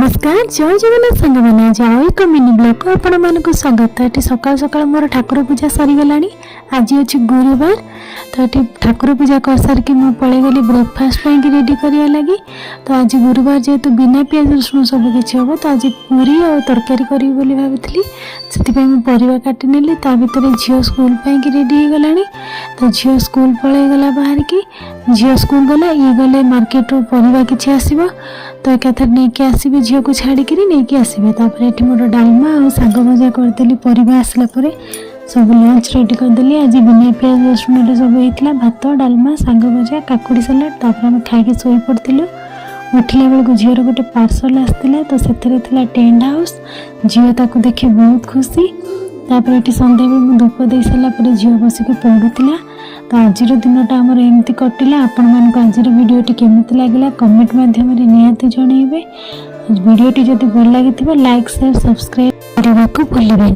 नमस्कार जय जगन्नाथ सांग मैंने जाओ एक मिनी ब्लॉग को आपण मानक स्वागत। ये सकाल सकाल मोर ठाकुर पूजा सरीगला। आज अच्छी गुरुवार तो ये ठाकुर पूजा कर सारिक मुझे पलि गली ब्रेकफास्ट रेडी करिया लगी। तो आज गुरुवार जेहेतु बिना पियाज रसुण सब किसी हम तो आज पूरी और तरकारी करी भाई से परिवा काटी नेली। ता भर झील स्कूल रेडी हो गला। तो झील स्कूल पलि गला बाहर की झील स्कूल गला ये गले मार्केट रू परिवा किसी आसब तो एकाथर नहीं कि आसबे झील को छाड़िक नहीं आसबे। ये मोर डालमा और साग भजा करदेली परिवा आसला सब लंच रेडी करदेली। आज बिना पियाज रसुण सब होता भात डालमा साग भजा काकुड़ी सलाड। तापर आम खाई शोई पड़ू। उठला बेलू झीर गोटे पार्सल आसाला तो से टेंट हाउस झील ताक देखी बहुत खुशी। तापर ये सन्ध्या बेलू धूप दे सारापर झील बसिक पढ़ुला। तो आज दिनटा आमर एमती कटिला। आपण मानक आज वीडियोटी केमिति लागला कमेंट माध्यम निहाती जनइबे। वीडियोटी जदि भल लगी लाइक शेयर सब्सक्राइब करने को भूलिबे।